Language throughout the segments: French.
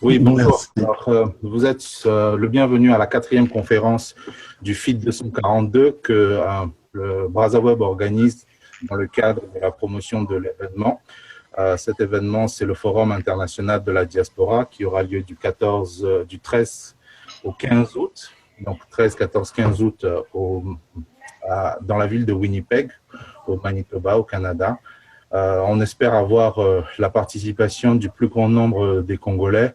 Oui, bonjour. Merci. Alors, vous êtes le bienvenu à la quatrième conférence du FIT 242 que le BrazaWeb organise dans le cadre de la promotion de l'événement. Cet événement, c'est le Forum international de la diaspora qui aura lieu du 13 au 15 août, donc 13, 14, 15 août dans la ville de Winnipeg, au Manitoba, au Canada. On espère avoir la participation du plus grand nombre des Congolais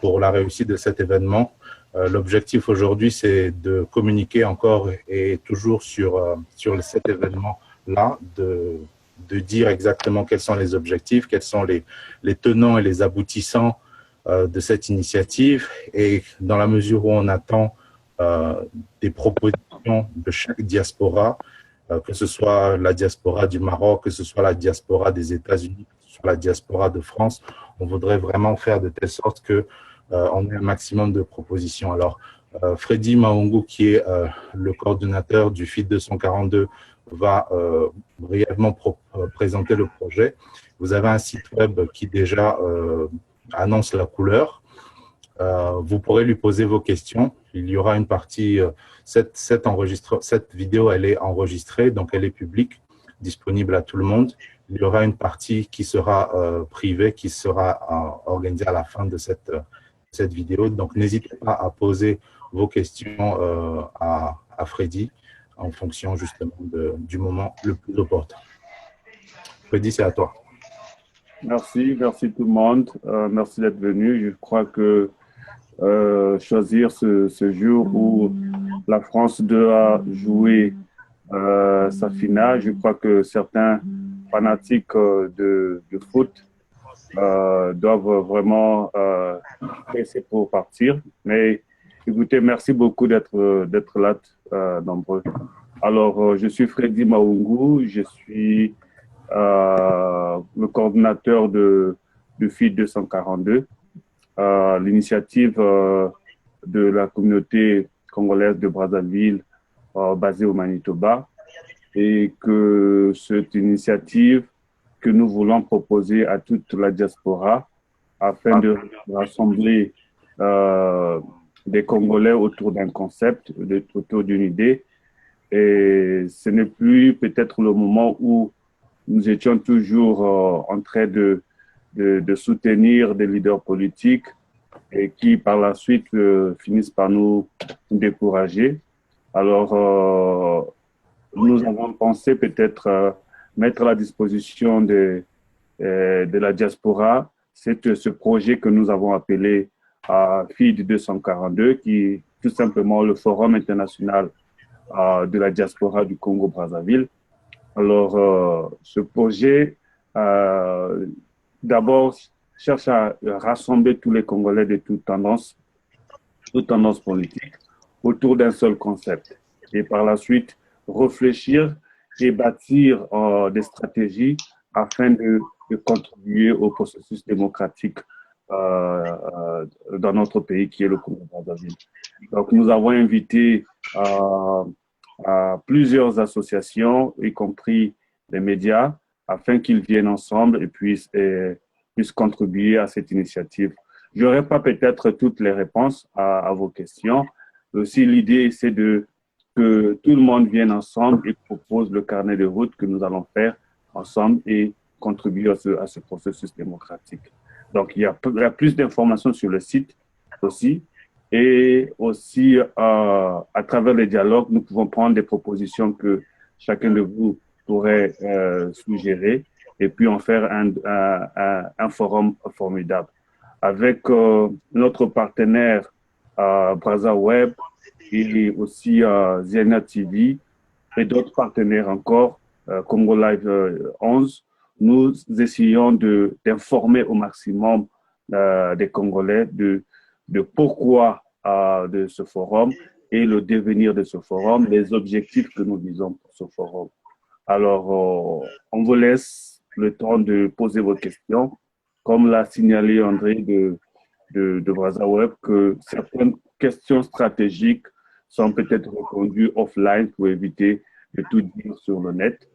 pour la réussite de cet événement. L'objectif aujourd'hui, c'est de communiquer encore et toujours sur cet événement-là, de dire exactement quels sont les objectifs, quels sont les tenants et les aboutissants de cette initiative. Et dans la mesure où on attend des propositions de chaque diaspora, que ce soit la diaspora du Maroc, que ce soit la diaspora des États-Unis, que ce soit la diaspora de France, on voudrait vraiment faire de telle sorte que on ait un maximum de propositions. Alors, Freddy Maungu, qui est le coordonnateur du FIT 242, va brièvement présenter le projet. Vous avez un site web qui déjà annonce la couleur. Vous pourrez lui poser vos questions. Il y aura une partie, cette vidéo, elle est enregistrée, donc elle est publique, disponible à tout le monde. Il y aura une partie qui sera privée, qui sera organisée à la fin de cette vidéo. Donc, n'hésitez pas à poser vos questions à Freddy en fonction justement du moment le plus opportun. Freddy, c'est à toi. Merci tout le monde. Merci d'être venu. Je crois que choisir ce jour où la France doit jouer sa finale, je crois que certains fanatiques de foot doivent vraiment presser pour partir. Mais écoutez, merci beaucoup d'être là, nombreux. Alors, je suis Freddy Maungu, je suis le coordinateur du FIT 242, l'initiative de la communauté congolaise de Brazzaville basée au Manitoba, et que cette initiative que nous voulons proposer à toute la diaspora afin de rassembler des Congolais autour d'un concept, autour d'une idée. Et ce n'est plus peut-être le moment où nous étions toujours en train de soutenir des leaders politiques et qui par la suite finissent par nous décourager. Alors, nous avons pensé peut-être mettre à la disposition de la diaspora ce projet que nous avons appelé FIT 242, qui est tout simplement le Forum international de la diaspora du Congo-Brazzaville. Alors, ce projet, d'abord, cherche à rassembler tous les Congolais de toutes tendances politiques autour d'un seul concept. Et par la suite, réfléchir et bâtir des stratégies afin de contribuer au processus démocratique dans notre pays qui est le Congo-Brazzaville. Donc, nous avons invité à plusieurs associations, y compris les médias, afin qu'ils viennent ensemble et puissent contribuer à cette initiative. Je n'aurai pas peut-être toutes les réponses à vos questions. Aussi, l'idée, c'est que tout le monde vienne ensemble et propose le carnet de route que nous allons faire ensemble et contribuer à ce processus démocratique. Donc, il y a plus d'informations sur le site aussi. Et aussi, à travers les dialogues, nous pouvons prendre des propositions que chacun de vous pourrait suggérer et puis en faire un forum formidable. Avec notre partenaire BrazaWeb et aussi Ziena TV et d'autres partenaires encore, Congo Live 11, nous essayons d'informer au maximum des Congolais de pourquoi de ce forum et le devenir de ce forum, les objectifs que nous visons pour ce forum. Alors, on vous laisse le temps de poser vos questions. Comme l'a signalé André de BrazaWeb, que certaines questions stratégiques sont peut-être répondues offline pour éviter de tout dire sur le net.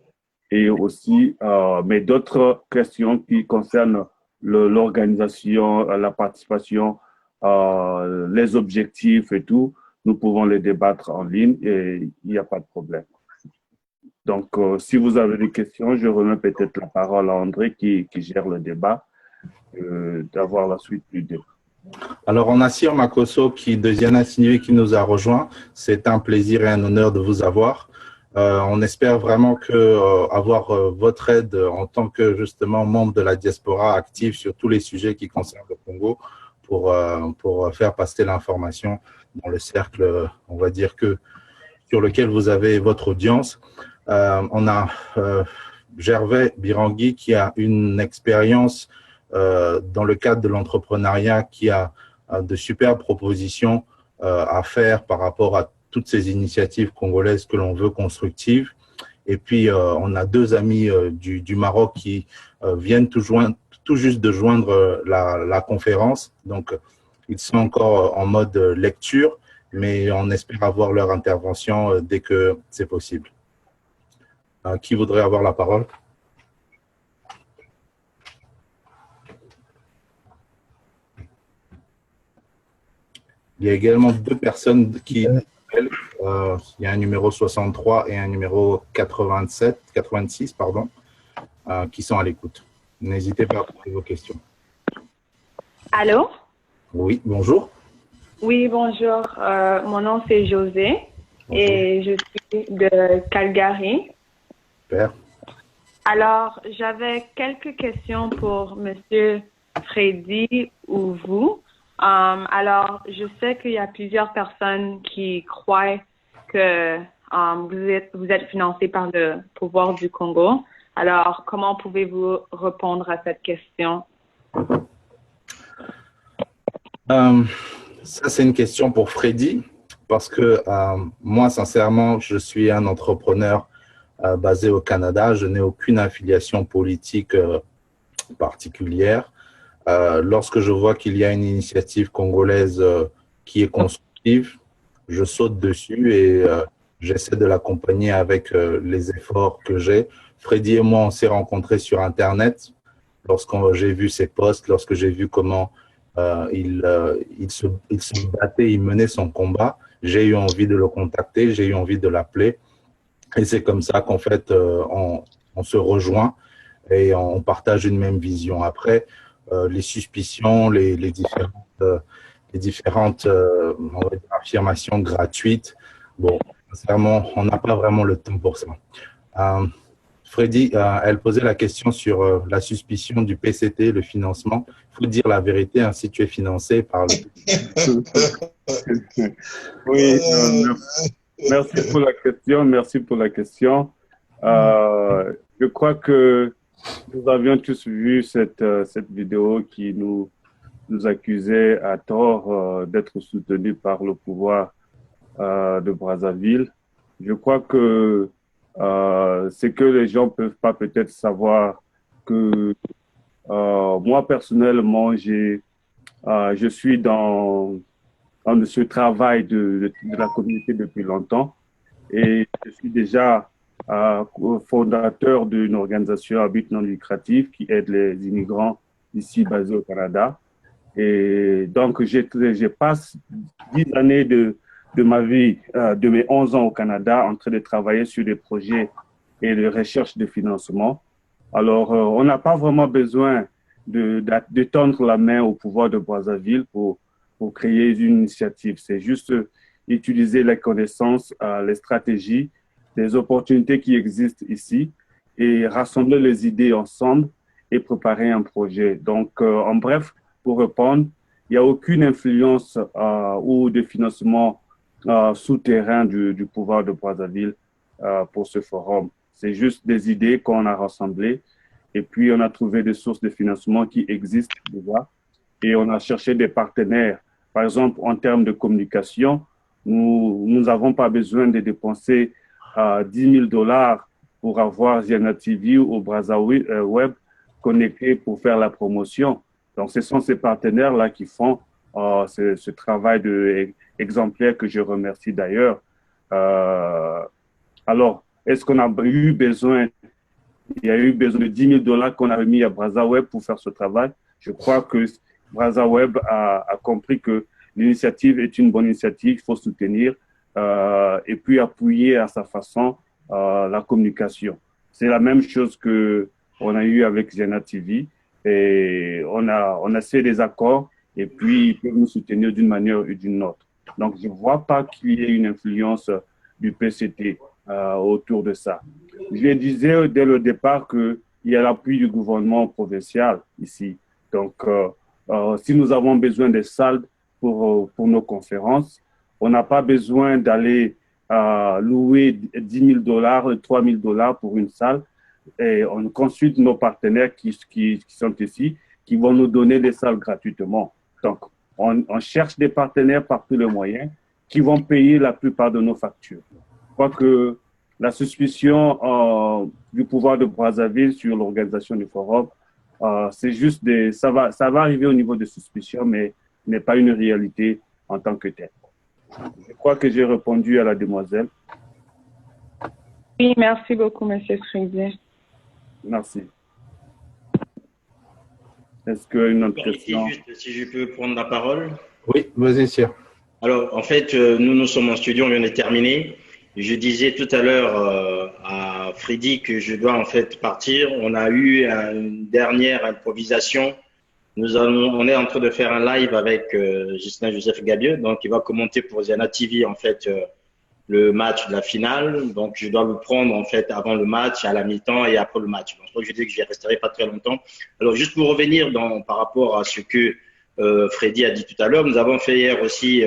Et aussi, d'autres questions qui concernent l'organisation, la participation les objectifs et tout, nous pouvons les débattre en ligne et il n'y a pas de problème. Donc, si vous avez des questions, je remets peut-être la parole à André qui gère le débat, d'avoir la suite du débat. Alors, on a Sir Makosso de Ziana Sinué qui nous a rejoint. C'est un plaisir et un honneur de vous avoir. On espère vraiment que avoir votre aide en tant que justement membre de la diaspora active sur tous les sujets qui concernent le Congo pour faire passer l'information dans le cercle, on va dire que sur lequel vous avez votre audience. On a Gervais Birangui qui a une expérience dans le cadre de l'entrepreneuriat, qui a de superbes propositions à faire par rapport à toutes ces initiatives congolaises que l'on veut constructives. Et puis, on a deux amis du Maroc qui viennent tout juste de joindre la conférence. Donc, ils sont encore en mode lecture, mais on espère avoir leur intervention dès que c'est possible. Qui voudrait avoir la parole? Il y a également deux personnes qui appellent. Il y a un numéro 63 et un numéro 86, pardon, qui sont à l'écoute. N'hésitez pas à poser vos questions. Allô? Oui, bonjour. Oui, bonjour. Mon nom, c'est José. Bonjour. Et je suis de Calgary. Super. Alors, j'avais quelques questions pour Monsieur Freddy ou vous. Alors, je sais qu'il y a plusieurs personnes qui croient que vous êtes financé par le pouvoir du Congo. Alors, comment pouvez-vous répondre à cette question? Ça, c'est une question pour Freddy, parce que moi, sincèrement, je suis un entrepreneur basé au Canada. Je n'ai aucune affiliation politique particulière. Lorsque je vois qu'il y a une initiative congolaise qui est constructive, je saute dessus et j'essaie de l'accompagner avec les efforts que j'ai. Freddy et moi, on s'est rencontrés sur Internet lorsque j'ai vu ses posts, lorsque j'ai vu comment il se battait, il menait son combat. J'ai eu envie de le contacter, j'ai eu envie de l'appeler. Et c'est comme ça qu'en fait, on se rejoint et on partage une même vision. Après, les suspicions, les différentes on va dire, affirmations gratuites. Bon, sincèrement, on n'a pas vraiment le temps pour ça. Freddy, elle posait la question sur la suspicion du PCT, le financement. Il faut dire la vérité, hein, si tu es financé par le... Oui, merci pour la question. Merci pour la question. Je crois que nous avions tous vu cette vidéo qui nous accusait à tort d'être soutenus par le pouvoir de Brazzaville. Je crois que c'est que les gens ne peuvent pas peut-être savoir que moi, personnellement, je suis dans ce travail de la communauté depuis longtemps et je suis déjà fondateur d'une organisation à but non lucratif qui aide les immigrants ici basés au Canada. Et donc, je passe 10 années de ma vie, de mes 11 ans au Canada, en train de travailler sur des projets et de recherche de financement. Alors, on n'a pas vraiment besoin de tendre la main au pouvoir de Brazzaville pour créer une initiative. C'est juste utiliser les connaissances, les stratégies, les opportunités qui existent ici et rassembler les idées ensemble et préparer un projet. Donc, en bref, pour répondre, il n'y a aucune influence ou de financement souterrain du pouvoir de Brazzaville pour ce forum. C'est juste des idées qu'on a rassemblées et puis on a trouvé des sources de financement qui existent déjà et on a cherché des partenaires. Par exemple, en termes de communication, nous n'avons pas besoin de dépenser 10 000 $ pour avoir Ziana TV ou Brazzaville Web connecté pour faire la promotion. Donc, ce sont ces partenaires-là qui font ce travail exemplaire que je remercie d'ailleurs. Alors, est-ce qu'on a eu besoin, il y a eu besoin de 10 000 $ qu'on a remis à Brazzaville Web pour faire ce travail? Je crois qu'il Brazaweb a compris que l'initiative est une bonne initiative, il faut soutenir et puis appuyer à sa façon la communication. C'est la même chose que on a eu avec Zena TV et on a fait des accords et puis ils peuvent nous soutenir d'une manière ou d'une autre. Donc, je ne vois pas qu'il y ait une influence du PCT autour de ça. Je le disais dès le départ qu'il y a l'appui du gouvernement provincial ici. Donc, si nous avons besoin des salles pour nos conférences, on n'a pas besoin d'aller louer $10 000, $3 000 pour une salle. Et on consulte nos partenaires qui sont ici, qui vont nous donner des salles gratuitement. Donc, on cherche des partenaires par tous les moyens qui vont payer la plupart de nos factures. Je crois que la suspicion du pouvoir de Brazzaville sur l'organisation du forum, c'est juste ça va arriver au niveau des suspicions, mais n'est pas une réalité en tant que telle. Je crois que j'ai répondu à la demoiselle. Oui, merci beaucoup, M. Frédé. Merci. Est-ce qu'une autre question? Juste, si je peux prendre la parole. Oui, vas-y, Sir. Alors, en fait, nous sommes en studio, on vient de terminer. Je disais tout à l'heure à Freddy que je dois en fait partir. On a eu une dernière improvisation. On est en train de faire un live avec Justin Joseph Gabieux, donc il va commenter pour Zena TV en fait le match de la finale. Donc je dois le prendre en fait avant le match, à la mi-temps et après le match. Donc je dis que je ne resterai pas très longtemps. Alors juste pour revenir par rapport à ce que Freddy a dit tout à l'heure, nous avons fait hier aussi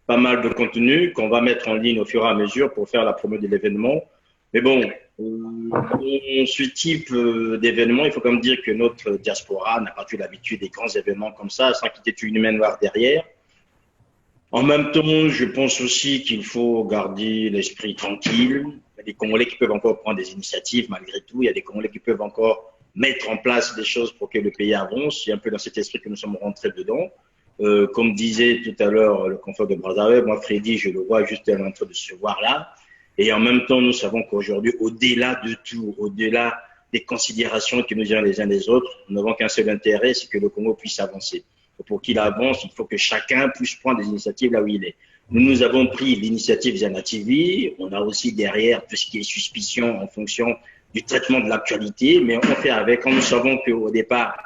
pas mal de contenu qu'on va mettre en ligne au fur et à mesure pour faire la promo de l'événement. Mais bon, ce type d'événement, il faut quand même dire que notre diaspora n'a pas eu l'habitude des grands événements comme ça, sans qu'il y ait une humaine noire derrière. En même temps, je pense aussi qu'il faut garder l'esprit tranquille. Il y a des Congolais qui peuvent encore prendre des initiatives malgré tout. Il y a des Congolais qui peuvent encore mettre en place des choses pour que le pays avance. C'est un peu dans cet esprit que nous sommes rentrés dedans. Comme disait tout à l'heure le confrère de Brazzaville, moi, Freddy, je le vois juste en train de se voir là. Et en même temps, nous savons qu'aujourd'hui, au-delà de tout, au-delà des considérations qui nous viennent les uns des autres, nous n'avons qu'un seul intérêt, c'est que le Congo puisse avancer. Et pour qu'il avance, il faut que chacun puisse prendre des initiatives là où il est. Nous avons pris l'initiative Zena TV. On a aussi derrière tout ce qui est suspicion en fonction du traitement de l'actualité, mais on fait avec. Quand nous savons qu'au départ,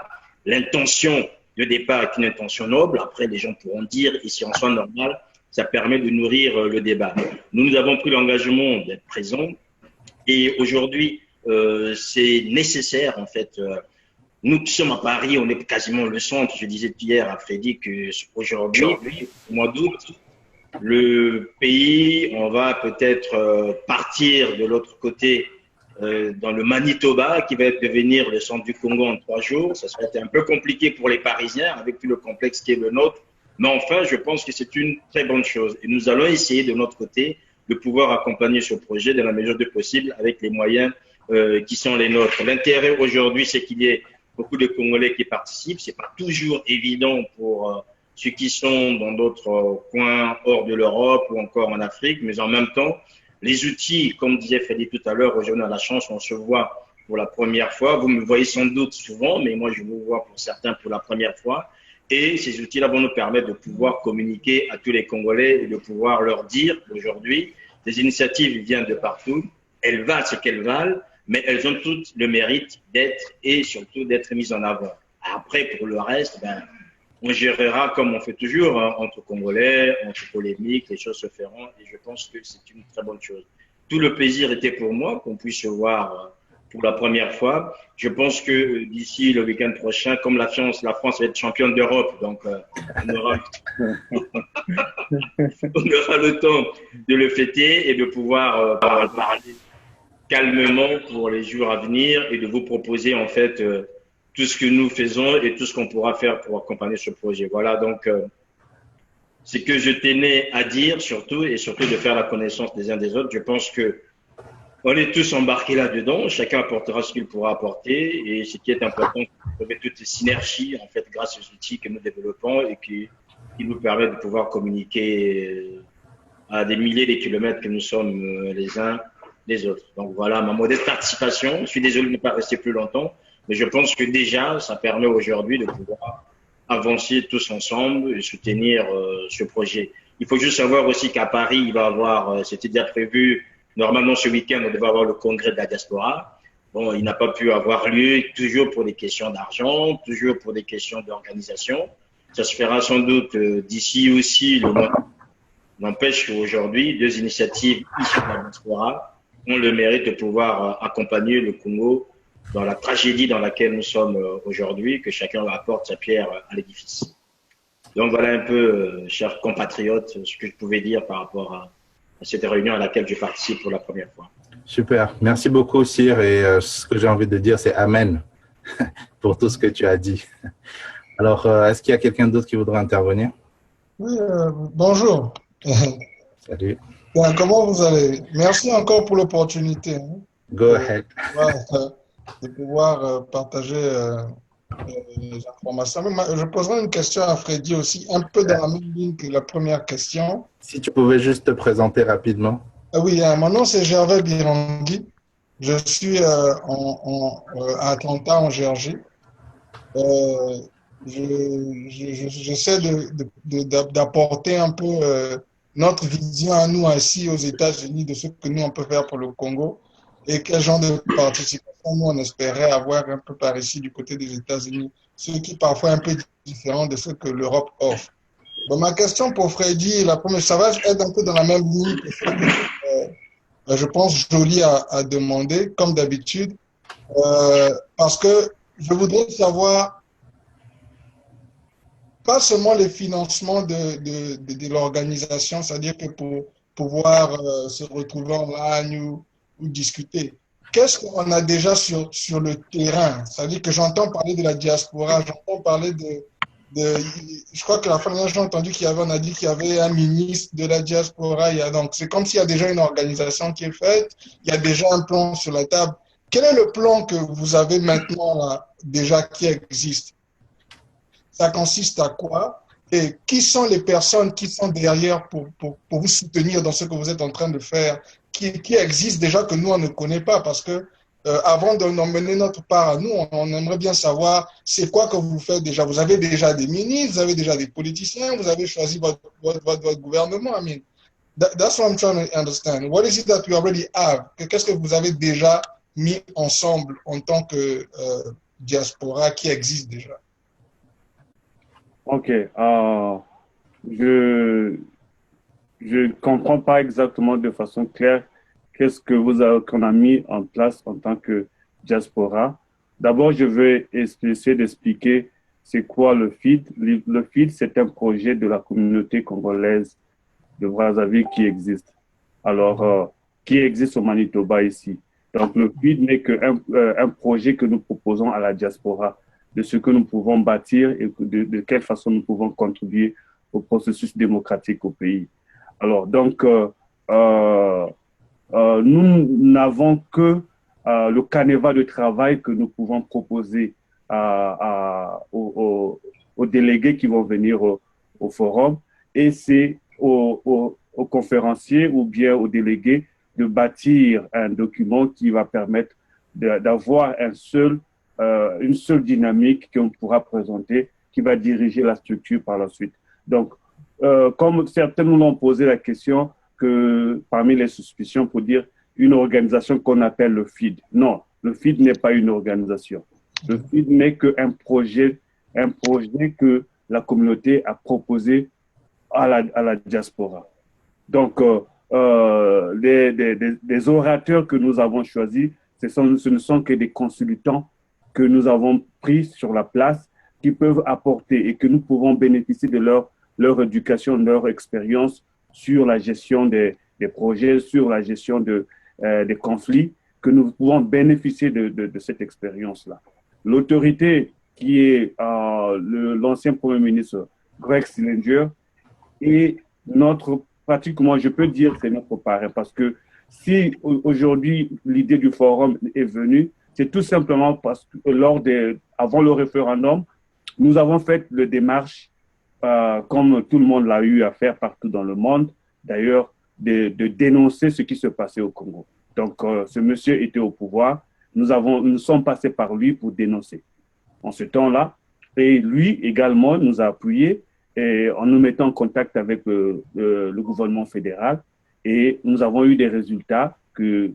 l'intention de départ est une intention noble. Après, les gens pourront dire, et si on soit normal, ça permet de nourrir le débat. Nous avons pris l'engagement d'être présents et aujourd'hui, c'est nécessaire en fait. Nous qui sommes à Paris, on est quasiment le centre. Je disais hier à Freddy qu'aujourd'hui, au mois d'août, le pays, on va peut-être partir de l'autre côté dans le Manitoba, qui va devenir le centre du Congo en 3 jours. Ça serait un peu compliqué pour les Parisiens avec tout le complexe qui est le nôtre. Mais enfin, je pense que c'est une très bonne chose. Et nous allons essayer de notre côté de pouvoir accompagner ce projet de la mesure du possible avec les moyens qui sont les nôtres. L'intérêt aujourd'hui, c'est qu'il y ait beaucoup de Congolais qui participent. C'est pas toujours évident pour ceux qui sont dans d'autres coins hors de l'Europe ou encore en Afrique, mais en même temps, les outils, comme disait Freddy tout à l'heure, aujourd'hui on a la chance, on se voit pour la première fois. Vous me voyez sans doute souvent, mais moi je vous vois pour certains pour la première fois. Et ces outils-là vont nous permettre de pouvoir communiquer à tous les Congolais et de pouvoir leur dire aujourd'hui, les initiatives viennent de partout, elles valent ce qu'elles valent, mais elles ont toutes le mérite d'être et surtout d'être mises en avant. Après, pour le reste, on gérera comme on fait toujours, hein, entre Congolais, entre polémiques, les choses se feront et je pense que c'est une très bonne chose. Tout le plaisir était pour moi qu'on puisse se voir pour la première fois. Je pense que d'ici le week-end prochain, comme la France va être championne d'Europe, donc on aura le temps de le fêter et de pouvoir parler calmement pour les jours à venir et de vous proposer en fait tout ce que nous faisons et tout ce qu'on pourra faire pour accompagner ce projet. Voilà, donc c'est que je tenais à dire surtout et surtout de faire la connaissance des uns des autres. Je pense que on est tous embarqués là-dedans, chacun apportera ce qu'il pourra apporter et ce qui est important, c'est de trouver toutes ces synergies en fait grâce aux outils que nous développons et qui nous permettent de pouvoir communiquer à des milliers de kilomètres que nous sommes les uns les autres. Donc voilà ma modeste participation. Je suis désolé de ne pas rester plus longtemps, mais je pense que déjà ça permet aujourd'hui de pouvoir avancer tous ensemble et soutenir ce projet. Il faut juste savoir aussi qu'à Paris, il va y avoir, c'était déjà prévu, normalement ce week-end, on devait avoir le congrès de la diaspora. Bon, il n'a pas pu avoir lieu, toujours pour des questions d'argent, toujours pour des questions d'organisation. Ça se fera sans doute d'ici aussi le mois. N'empêche qu'aujourd'hui, deux initiatives issues de la diaspora ont le mérite de pouvoir accompagner le Congo dans la tragédie dans laquelle nous sommes aujourd'hui, que chacun apporte sa pierre à l'édifice. Donc voilà un peu, chers compatriotes, ce que je pouvais dire par rapport à cette réunion à laquelle je participe pour la première fois. Super. Merci beaucoup, Sir. Et ce que j'ai envie de dire, c'est Amen pour tout ce que tu as dit. Alors, est-ce qu'il y a quelqu'un d'autre qui voudrait intervenir? Oui, bonjour. Salut. Bien, comment vous allez? Merci encore pour l'opportunité Go ahead. de pouvoir partager les informations. Je poserai une question à Freddy aussi, un peu dans la même ligne que la première question. Si tu pouvais juste te présenter rapidement. Oui, mon nom c'est Gervais Birangui. Je suis à Atlanta, en Géorgie. J'essaie d'apporter un peu notre vision à nous ici aux États-Unis de ce que nous on peut faire pour le Congo et quel genre de participation nous on espérait avoir un peu par ici du côté des États-Unis, ce qui est parfois un peu différent de ce que l'Europe offre. Bon, ma question pour Freddy, la première, ça va être un peu dans la même ligne que ce que je pense Jolie a demandé, comme d'habitude, parce que je voudrais savoir pas seulement les financements de l'organisation, c'est-à-dire que pour pouvoir se retrouver en ligne ou discuter. Qu'est-ce qu'on a déjà sur le terrain? C'est-à-dire que j'entends parler de la diaspora, j'entends parler je crois que la fin dernière, j'ai entendu on a dit qu'il y avait un ministre de la diaspora. Donc, c'est comme s'il y a déjà une organisation qui est faite, il y a déjà un plan sur la table. Quel est le plan que vous avez maintenant là, déjà qui existe? Ça consiste à quoi? Et qui sont les personnes qui sont derrière pour vous soutenir dans ce que vous êtes en train de faire, qui existent déjà que nous, on ne connaît pas? Parce que avant d'emmener notre part à nous, on aimerait bien savoir c'est quoi que vous faites déjà. Vous avez déjà des ministres, vous avez déjà des politiciens, vous avez choisi votre gouvernement. I mean, that's what I'm trying to understand. What is it that you already have? Qu'est-ce que vous avez déjà mis ensemble en tant que diaspora qui existe déjà? Ok, je ne comprends pas exactement de façon claire qu'est-ce que qu'on a mis en place en tant que diaspora. D'abord, je vais essayer d'expliquer c'est quoi le FID. Le FID, c'est un projet de la communauté congolaise de Brazzaville qui existe. Alors, qui existe au Manitoba ici. Donc, le FID n'est qu'un projet que nous proposons à la diaspora, de ce que nous pouvons bâtir et de quelle façon nous pouvons contribuer au processus démocratique au pays. Alors, donc, nous n'avons que le canevas de travail que nous pouvons proposer aux délégués qui vont venir au forum, et c'est aux conférenciers ou bien aux délégués de bâtir un document qui va permettre d'avoir une seule dynamique qu'on pourra présenter, qui va diriger la structure par la suite. Donc, comme certains nous l'ont posé la question, que parmi les suspicions pour dire une organisation qu'on appelle le FID. Non, le FID n'est pas une organisation. Le FID n'est qu'un projet que la communauté a proposé à la diaspora. Donc, les orateurs que nous avons choisis, ce ne sont que des consultants que nous avons pris sur la place, qui peuvent apporter et que nous pouvons bénéficier de leur éducation, de leur expérience sur la gestion des projets, sur la gestion des conflits, que nous pouvons bénéficier de cette expérience-là. L'autorité qui est l'ancien Premier ministre Greg Sillinger et pratiquement, je peux dire, c'est notre parrain, parce que si aujourd'hui l'idée du forum est venue, c'est tout simplement parce que avant le référendum, nous avons fait le démarche, comme tout le monde l'a eu à faire partout dans le monde, d'ailleurs, de dénoncer ce qui se passait au Congo. Donc, ce monsieur était au pouvoir. Nous sommes passés par lui pour dénoncer. En ce temps-là, Et lui également nous a appuyés en nous mettant en contact avec le gouvernement fédéral. Et nous avons eu des résultats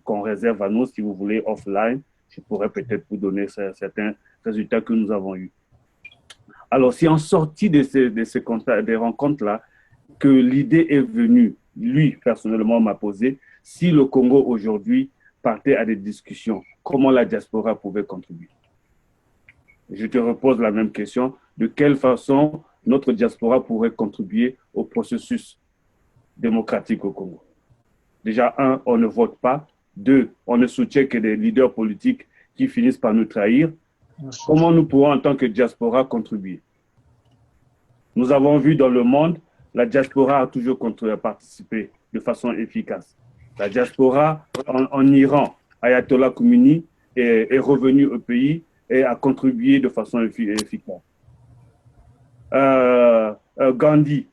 qu'on réserve à nous, si vous voulez, offline. Je pourrais peut-être vous donner certains résultats que nous avons eus. Alors, c'est en sortie des rencontres-là que l'idée est venue, lui, personnellement, m'a posé, si le Congo aujourd'hui partait à des discussions, comment la diaspora pouvait contribuer. Je te repose la même question. De quelle façon notre diaspora pourrait contribuer au processus démocratique au Congo? Déjà, un, on ne vote pas. Deux, on ne soutient que des leaders politiques qui finissent par nous trahir. Comment nous pourrons, en tant que diaspora, contribuer? Nous avons vu dans le monde, la diaspora a toujours participé de façon efficace. La diaspora en Iran, Ayatollah Khomeini est revenu au pays et a contribué de façon efficace. Gandhi,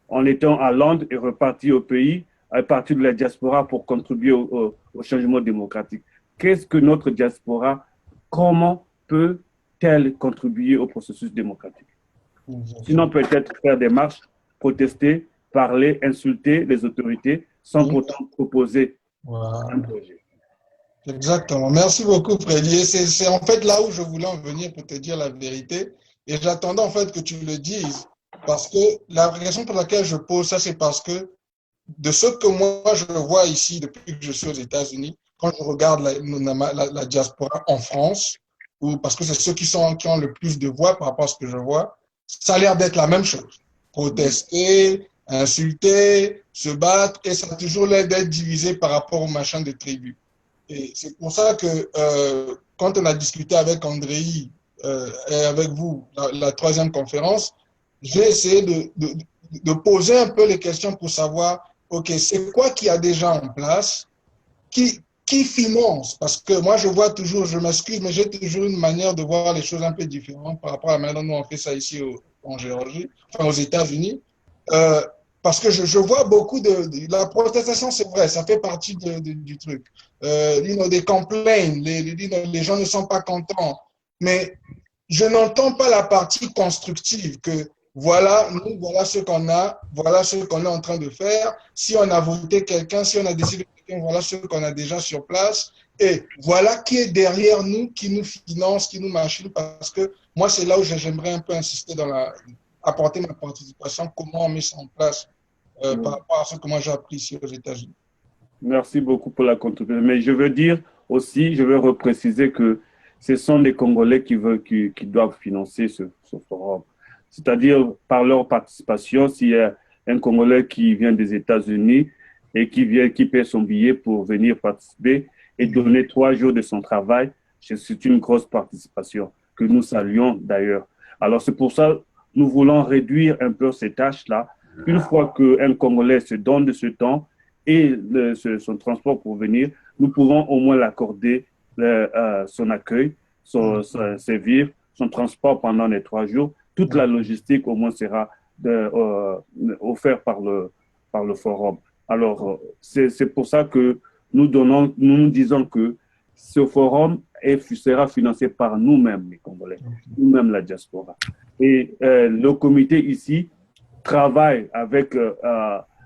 en étant à Londres, est reparti au pays, est parti de la diaspora pour contribuer au changement démocratique. Qu'est-ce que notre diaspora, comment peut-elle contribuer au processus démocratique? Sinon, peut-être faire des marches, protester, parler, insulter les autorités sans pourtant proposer un projet. Exactement. Merci beaucoup, Freddy. C'est en fait là où je voulais en venir pour te dire la vérité. Et j'attendais en fait que tu le dises. Parce que la raison pour laquelle je pose ça, c'est parce que de ce que moi je vois ici depuis que je suis aux États-Unis, quand je regarde la diaspora en France, parce que c'est ceux qui ont le plus de voix par rapport à ce que je vois, ça a l'air d'être la même chose. Protester, insulter, se battre, et ça a toujours l'air d'être divisé par rapport au machin de tribus. Et c'est pour ça que quand on a discuté avec Andrei et avec vous, la troisième conférence, j'ai essayé de poser un peu les questions pour savoir, OK, c'est quoi qui a déjà en place, qui finance? Parce que moi, je vois toujours, je m'excuse, mais j'ai toujours une manière de voir les choses un peu différente par rapport à la manière dont nous on fait ça ici en Géorgie, enfin aux États-Unis. Parce que je vois beaucoup la protestation, c'est vrai, ça fait partie du truc. Des complaints, les gens ne sont pas contents. Mais je n'entends pas la partie constructive que voilà, nous, voilà ce qu'on a, voilà ce qu'on est en train de faire. Si on a voté quelqu'un, si on a décidé quelqu'un, voilà ce qu'on a déjà sur place. Et voilà qui est derrière nous, qui nous finance, qui nous machine. Parce que moi, c'est là où j'aimerais un peu insister apporter ma participation, comment on met ça en place par rapport à ce que moi j'ai appris ici aux États-Unis. Merci beaucoup pour la contribution. Mais je veux dire aussi, je veux repréciser que ce sont les Congolais qui doivent financer ce forum. C'est-à-dire, par leur participation, s'il y a un Congolais qui vient des États-Unis et qui paie son billet pour venir participer et donner 3 jours de son travail, c'est une grosse participation que nous saluons d'ailleurs. Alors, c'est pour ça que nous voulons réduire un peu ces tâches-là. Une fois qu'un Congolais se donne de ce temps et son transport pour venir, nous pouvons au moins l'accorder son accueil, ses vivres, son transport pendant les 3 jours. Toute la logistique au moins sera offerte par le forum. Alors, c'est pour ça que nous disons que ce forum sera financé par nous-mêmes, les Congolais, nous-mêmes la diaspora. Et le comité ici travaille avec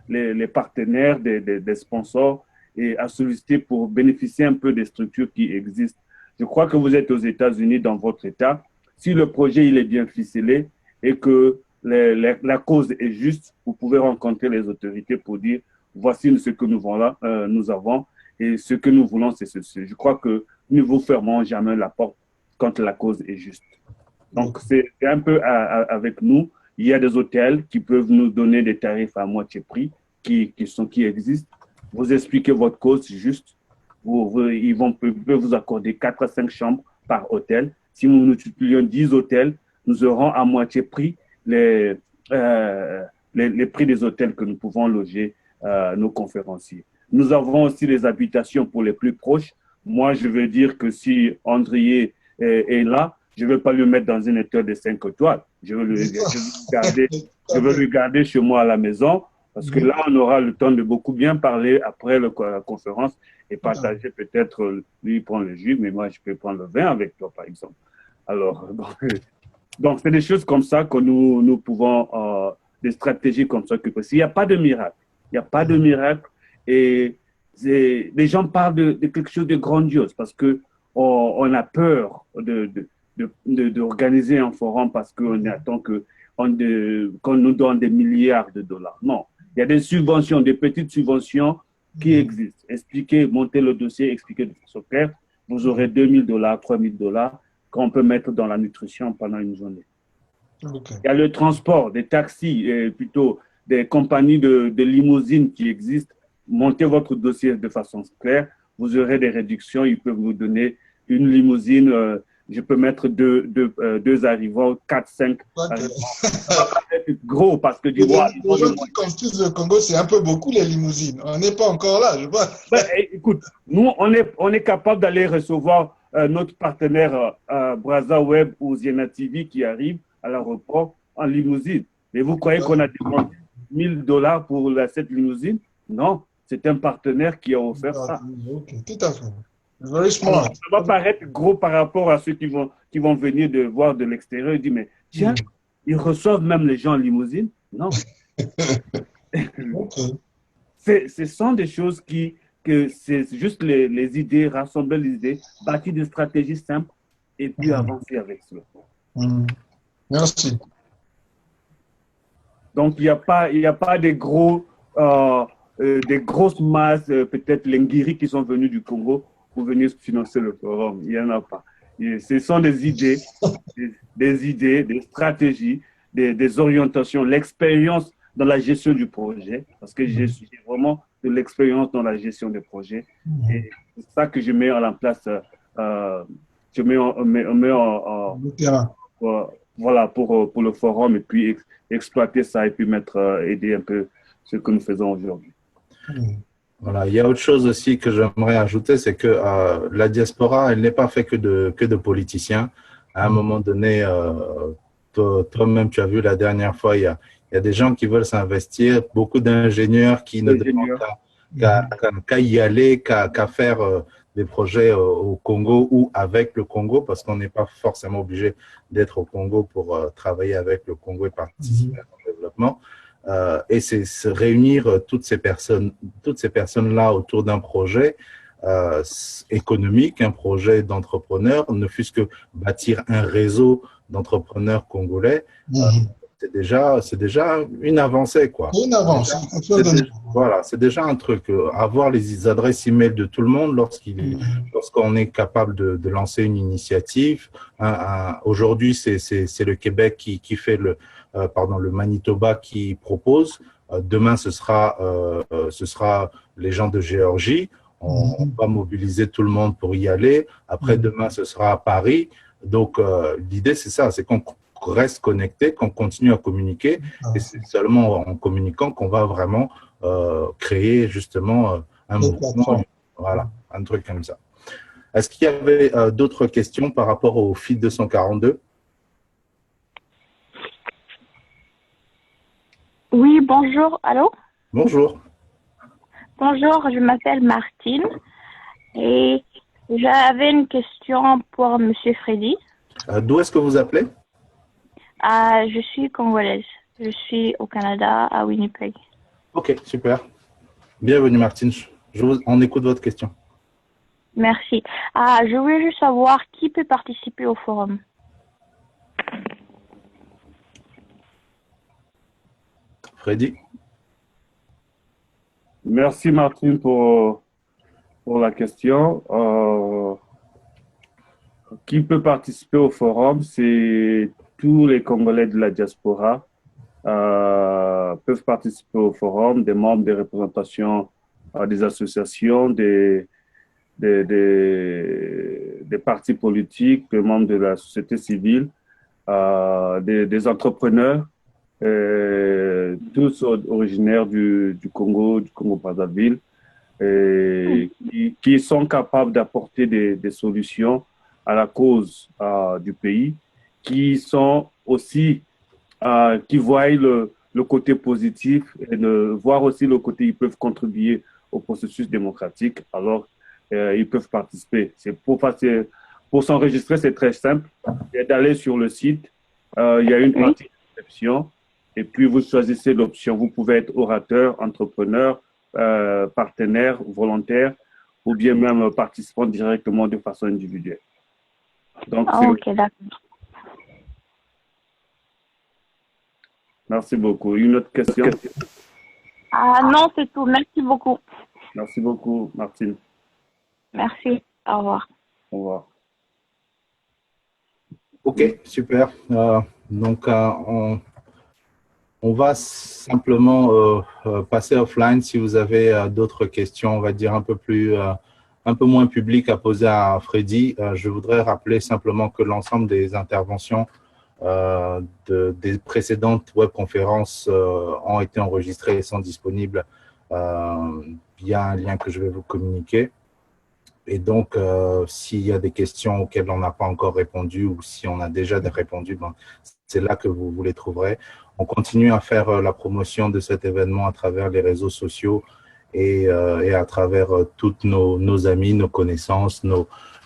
les partenaires, des sponsors et à solliciter pour bénéficier un peu des structures qui existent. Je crois que vous êtes aux États-Unis dans votre État. Si le projet il est bien ficelé et que la cause est juste, vous pouvez rencontrer les autorités pour dire voici ce que nous avons et ce que nous voulons, c'est ceci. Je crois que nous ne vous fermerons jamais la porte quand la cause est juste. Donc, c'est un peu avec nous. Il y a des hôtels qui peuvent nous donner des tarifs à moitié prix qui existent. Vous expliquez votre cause juste. Ils peuvent vous accorder 4 à 5 chambres par hôtel. Si nous multiplions 10 hôtels, nous aurons à moitié prix les prix des hôtels que nous pouvons loger nos conférenciers. Nous avons aussi les habitations pour les plus proches. Moi, je veux dire que si André est là, je ne vais pas le mettre dans une hôtel de 5 étoiles. Je veux le garder chez moi à la maison parce que là, on aura le temps de beaucoup bien parler après la conférence et partager peut-être, lui prendre le jus, mais moi, je peux prendre le vin avec toi, par exemple. Alors, Donc, c'est des choses comme ça que nous pouvons, des stratégies comme ça que possible. Il n'y a pas de miracle. Il n'y a pas de miracle. Et les gens parlent de quelque chose de grandiose parce que on a peur d'organiser un forum parce qu'on attend qu'on nous donne des milliards de dollars. Non. Il y a des subventions, des petites subventions qui existent. Expliquez, montez le dossier, expliquez de façon claire. Vous aurez $2 000, $3 000 qu'on peut mettre dans la nutrition pendant une journée. Okay. Il y a le transport, des taxis, plutôt des compagnies de limousines qui existent. Montez votre dossier de façon claire. Vous aurez des réductions. Ils peuvent vous donner une limousine. Je peux mettre deux arrivants, 4, 5 arrivants. Ça va pas être gros parce que les gens qui construisent le Congo, c'est un peu beaucoup les limousines. On n'est pas encore là, je vois. Ben, écoute, nous, on est capable d'aller recevoir notre partenaire BrazaWeb ou Ziena TV qui arrive à l'aéroport en limousine. Et vous croyez qu'on a demandé $1 000 pour cette limousine? Non, c'est un partenaire qui a offert ça. Okay. Tout à fait. Very smart. Ça va paraître gros par rapport à ceux qui vont venir de voir de l'extérieur et dire, mais tiens, ils reçoivent même les gens en limousine? Non. Okay. Ce sont des choses que c'est juste les idées, rassembler les idées, bâtir des stratégies simples et puis avancer avec cela. Merci. Donc, il n'y a pas des grosses masses, peut-être les Ngiri qui sont venus du Congo pour venir financer le forum. Il n'y en a pas. Ce sont des idées, des stratégies, des orientations, l'expérience dans la gestion du projet, parce que j'ai vraiment de l'expérience dans la gestion des projets. Et c'est ça que je mets en place, je mets en voilà, pour le forum et puis exploiter ça et puis aider un peu ce que nous faisons aujourd'hui. Voilà, il y a autre chose aussi que j'aimerais ajouter, c'est que la diaspora, elle n'est pas faite que de politiciens. À un moment donné, toi-même, tu as vu la dernière fois, il y a des gens qui veulent s'investir, beaucoup d'ingénieurs qui ne demandent qu'à y aller, qu'à faire des projets au Congo ou avec le Congo, parce qu'on n'est pas forcément obligé d'être au Congo pour travailler avec le Congo et participer à son développement. Et c'est se réunir toutes ces personnes-là autour d'un projet économique, un projet d'entrepreneurs, ne fût-ce que bâtir un réseau d'entrepreneurs congolais. C'est déjà une avancée, quoi. Une avancée. Voilà, c'est déjà un truc. Avoir les adresses email de tout le monde lorsqu'on est capable de lancer une initiative. Aujourd'hui, c'est le Québec qui fait le Manitoba qui propose. Demain, ce sera les gens de Géorgie. On va mobiliser tout le monde pour y aller. Après, demain, ce sera à Paris. Donc, l'idée, c'est ça, c'est qu'on reste connecté, qu'on continue à communiquer. Et c'est seulement en communiquant qu'on va vraiment créer justement un mouvement. Voilà, un truc comme ça. Est-ce qu'il y avait d'autres questions par rapport au FID 242? Oui, bonjour. Allô? Bonjour. Bonjour, je m'appelle Martine et j'avais une question pour M. Freddy. D'où est-ce que vous appelez? Je suis congolaise. Je suis au Canada, à Winnipeg. Ok, super. Bienvenue Martine. On écoute votre question. Merci. Je voulais juste savoir qui peut participer au forum. Freddy? Merci Martine pour la question. Qui peut participer au forum? C'est tous les Congolais de la diaspora peuvent participer au forum, des membres des représentations des associations, des partis politiques, des membres de la société civile, des entrepreneurs, tous originaires du Congo-Brazzaville, qui sont capables d'apporter des solutions à la cause du pays, qui sont aussi, qui voient le côté positif et voir aussi le côté, ils peuvent contribuer au processus démocratique, alors ils peuvent participer. Pour s'enregistrer, c'est très simple, c'est d'aller sur le site il y a une Oui. partie d'inscription et puis vous choisissez l'option. Vous pouvez être orateur, entrepreneur, partenaire, volontaire ou bien même participant directement de façon individuelle. Donc, Ah, ok, d'accord. merci beaucoup. Une autre question? Ah non, c'est tout. Merci beaucoup. Merci beaucoup, Martine. Merci. Au revoir. Au revoir. Ok, super. Donc, on va simplement passer offline. Si vous avez d'autres questions, on va dire un peu moins publiques à poser à Freddy, je voudrais rappeler simplement que l'ensemble des interventions des précédentes webconférences ont été enregistrées et sont disponibles via un lien que je vais vous communiquer. Et donc, s'il y a des questions auxquelles on n'a pas encore répondu ou si on a déjà répondu, ben, c'est là que vous les trouverez. On continue à faire la promotion de cet événement à travers les réseaux sociaux et à travers toutes nos amis, nos connaissances,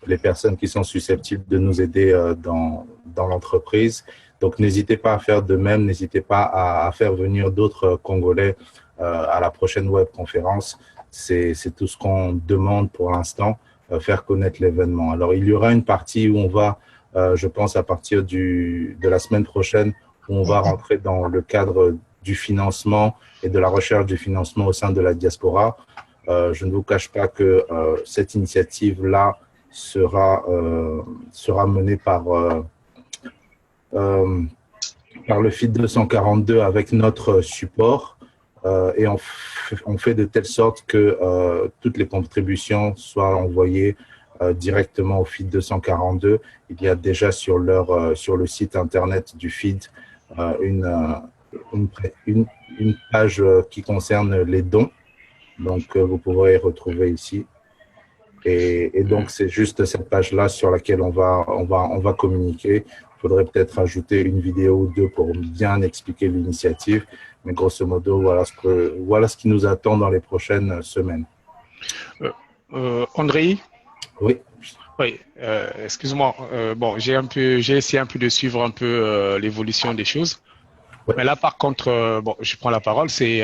les personnes qui sont susceptibles de nous aider dans l'entreprise. Donc, n'hésitez pas à faire de même, n'hésitez pas à faire venir d'autres Congolais à la prochaine webconférence. C'est tout ce qu'on demande pour l'instant, faire connaître l'événement. Alors, il y aura une partie où on va, je pense à partir de la semaine prochaine, où on va rentrer dans le cadre du financement et de la recherche du financement au sein de la diaspora. Je ne vous cache pas que cette initiative-là sera menée par le FID 242 avec notre support et on fait de telle sorte que toutes les contributions soient envoyées directement au FID 242. Il y a déjà sur le site internet du FID une page qui concerne les dons. Donc, vous pourrez retrouver ici. Et donc, c'est juste cette page-là sur laquelle on va communiquer. Il faudrait peut-être ajouter une vidéo ou deux pour bien expliquer l'initiative. Mais grosso modo, voilà ce qui nous attend dans les prochaines semaines. André? Oui. Oui, excuse-moi. Bon, j'ai essayé un peu de suivre un peu l'évolution des choses. Ouais. Mais là, par contre, bon, je prends la parole. C'est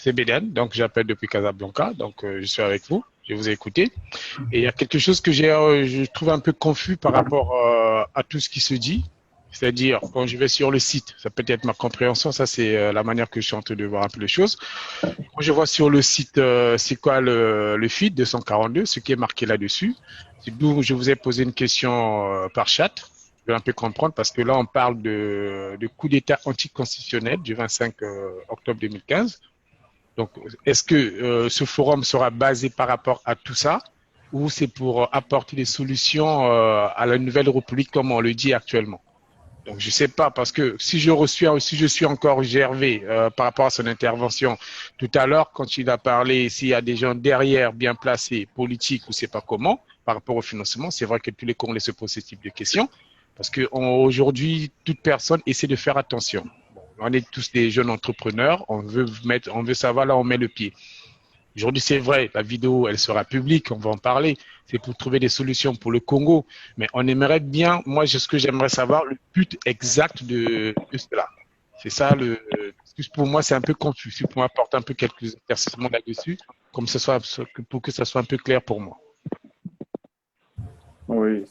Béden, donc j'appelle depuis Casablanca. Donc, je suis avec vous. Je vous ai écouté. Et il y a quelque chose que je trouve un peu confus par rapport à tout ce qui se dit. C'est-à-dire, quand je vais sur le site, ça peut être ma compréhension, ça c'est la manière que je suis en train de voir un peu les choses. Quand je vois sur le site, c'est quoi le feed 242, ce qui est marqué là-dessus. C'est d'où je vous ai posé une question par chat. Je vais un peu comprendre parce que là, on parle de coup d'État anticonstitutionnel du 25 octobre 2015. Donc, est-ce que ce forum sera basé par rapport à tout ça ou c'est pour apporter des solutions à la nouvelle République comme on le dit actuellement? Donc, je sais pas, parce que si je suis encore Gervais par rapport à son intervention tout à l'heure, quand il a parlé, s'il y a des gens derrière bien placés, politiques ou c'est pas comment, par rapport au financement, c'est vrai que tous les Congolais se posent ce type de questions, parce que aujourd'hui, toute personne essaie de faire attention. Bon, on est tous des jeunes entrepreneurs, on veut savoir là où on met le pied. Aujourd'hui, c'est vrai, la vidéo, elle sera publique, on va en parler. C'est pour trouver des solutions pour le Congo. Mais on aimerait bien, moi, ce que j'aimerais savoir, le but exact de cela. C'est ça, pour moi, c'est un peu confus. Si vous pouvez apporter un peu quelques éclaircissements là-dessus, pour que ça soit un peu clair pour moi. Oui,